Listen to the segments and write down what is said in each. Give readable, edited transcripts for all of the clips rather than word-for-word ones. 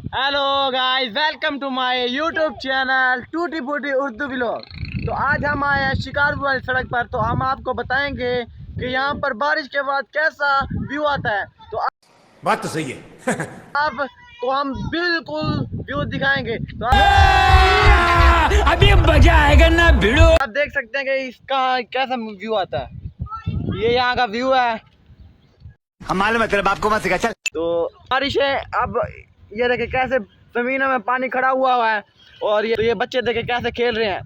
Hello guys, welcome to my YouTube channel Tooti Phooti Urdu vlog. तो आज हम आए हैं शिकारपुर वाली सड़क पर। तो हम आपको बताएंगे कि यहाँ पर बारिश के बाद कैसा व्यू आता है। तो बात तो सही है। आपको हम बिल्कुल व्यू दिखाएंगे। तो अभी मजा आएगा ना भिड़ो। आप देख सकते हैं कि इसका कैसा व्यू आता है। ये यहाँ का व्यू है। हम मालूम है तेरे बाप को मत सिखा, चल। तो बारिश है। अब ये देखे कैसे जमीनों में पानी खड़ा हुआ है और ये बच्चे देखे कैसे खेल रहे हैं।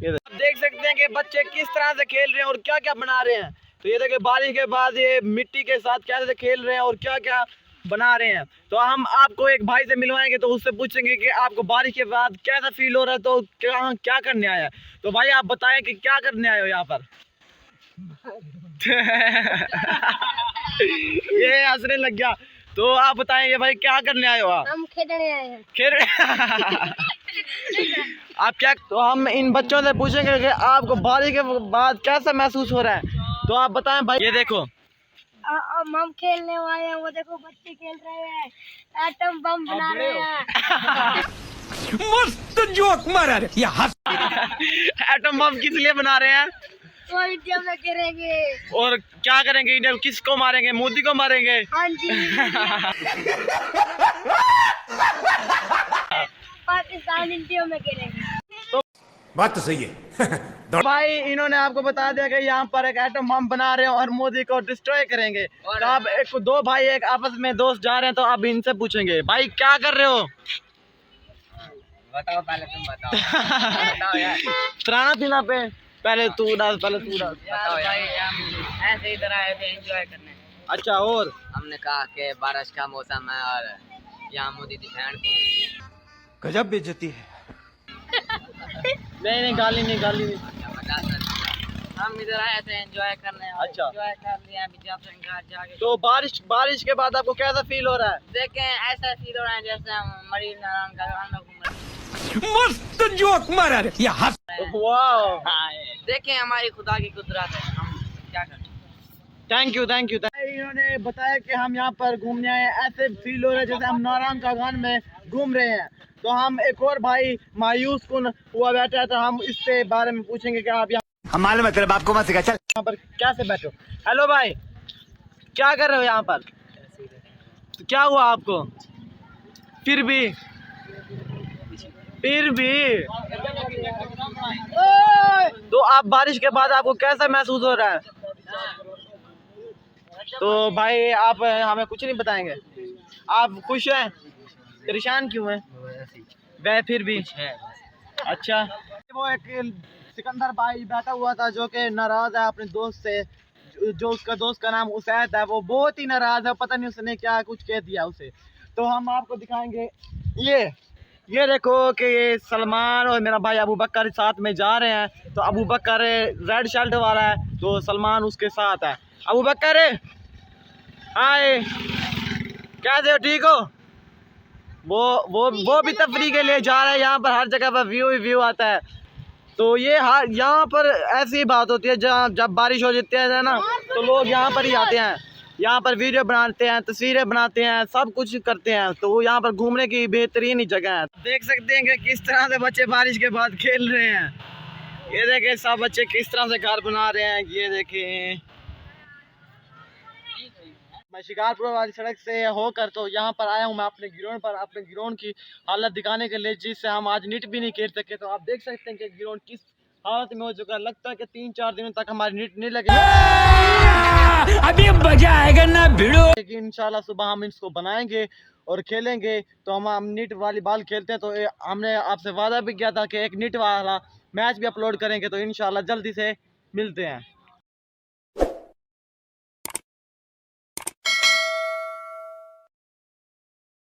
ये आप देख सकते हैं कि बच्चे किस तरह से खेल रहे हैं और क्या क्या बना रहे हैं। तो ये देखे बारिश के बाद ये मिट्टी के साथ कैसे खेल रहे हैं और क्या क्या बना रहे हैं। तो हम आपको एक भाई से मिलवाएंगे, तो उससे पूछेंगे कि आपको बारिश के बाद कैसा फील हो रहा है, तो क्या करने आया है। तो भाई आप बताएं कि क्या करने आए हो यहाँ पर। ये हंसने लग गया। तो आप बताएंगे भाई क्या करने आए हो आप। हम खेलने आए हैं। खेल आप क्या। तो हम इन बच्चों से पूछेंगे कि आपको बारिश के बाद कैसा महसूस हो रहा है। तो आप बताएं भाई। ये देखो हम खेलने वाले हैं। वो देखो बच्चे खेल रहे हैं, एटम बम बना रहे हैं। मस्त जोक मारा रे ये हंस। एटम बम किस लिए बना रहे हैं। तो इंडिया में गिरेंगे। और क्या करेंगे इंडिया, किसको मारेंगे, मोदी को मारेंगे। हाँ जी। पाकिस्तान इंडिया में गिरेंगे। बात तो सही है। भाई इन्होंने आपको बता दिया कि यहाँ पर एक एटम बम बना रहे हैं और मोदी को डिस्ट्रॉय करेंगे। तो अब दो भाई एक आपस में दोस्त जा रहे हैं। तो अब इनसे पूछेंगे भाई क्या कर रहे हो। बताओ पहले तुम बताओ यार। त्राना पीना पे पहले तू डाल। बताओ भाई, हम ऐसे इधर आए थे एंजॉय करने। अच्छा, और हमने कहा कि बारिश का मौसम है और यहाँ मोदी की बहन को गजब बेइज्जती है। नहीं गाली नहीं। हम इधर आए थे एंजॉय करने। अच्छा। एंजॉय कर लिया अभी जब से घर जाके। तो बारिश के बाद आपको कैसा फील हो रहा है। देखें ऐसा फील हो रहा है जैसे हम मरीज नारायण का गाँव में घूम रहे हैं। मस्त जोक मारा रे ये हंस। वाह, देखें हमारी खुदा की कुदरत है, हम क्या करें। Thank you. इन्होंने बताया कि हम यहाँ पर घूमने आए हैं। ऐसे फील हो रहा है जैसे हम नारायण का गान में घूम रहे हैं। तो हम एक और भाई मायूस कुन हुआ बैठा है। तो हम इससे बारे में पूछेंगे कि आप यहाँ हम मालूम है तेरे बाप को मत सिखा, चल। पर कैसे बैठे हो। हेलो भाई, क्या कर रहे हो यहाँ पर। तो क्या हुआ आपको। फिर भी तो आप बारिश के बाद आपको कैसा महसूस हो रहा है। तो भाई आप हमें कुछ नहीं बताएंगे। आप खुश हैं, परेशान क्यों हैं। वह फिर भी अच्छा। वो एक सिकंदर भाई बैठा हुआ था जो कि नाराज है अपने दोस्त से। जो उसका दोस्त का नाम उसैद है, वो बहुत ही नाराज है। पता नहीं उसने क्या कुछ कह दिया उसे। तो हम आपको दिखाएंगे। ये देखो कि ये सलमान और मेरा भाई अबू बकर साथ में जा रहे हैं। तो अबू बकर रेड शर्ट वाला है, तो सलमान उसके साथ है। अबू बकर हाय, कैसे हो, ठीक हो। वो भी तफरी के लिए जा रहा है। यहाँ पर हर जगह पर व्यू आता है। तो ये यहाँ पर ऐसी बात होती है जब बारिश हो जाती है ना, तो लोग यहाँ पर ही आते हैं। यहाँ पर वीडियो बनाते हैं, तस्वीरें बनाते हैं, सब कुछ करते हैं। तो यहाँ पर घूमने की बेहतरीन ही जगह है। देख सकते हैं कि किस तरह से बच्चे बारिश के बाद खेल रहे हैं। ये देखें सब बच्चे किस तरह से घर बना रहे हैं। ये देखें मैं शिकारपुर वाली सड़क से होकर तो यहाँ पर आया हूँ मैं अपने ग्राउंड की हालत दिखाने के लिए, जिससे हम आज नीट भी नहीं खेल सके। तो आप देख सकते हैं कि ग्राउंड किस हालत में हो चुका है। लगता है कि 3-4 दिनों तक हमारी नीट नहीं लगे। अभी मजा आएगा ना भिड़ो। लेकिन इंशाल्लाह सुबह हम इसको बनाएंगे और खेलेंगे। तो हम नीट वाली बॉल खेलते हैं। तो हमने आपसे वादा भी किया था कि एक नीट वाला मैच भी अपलोड करेंगे। तो इंशाल्लाह जल्दी से मिलते हैं।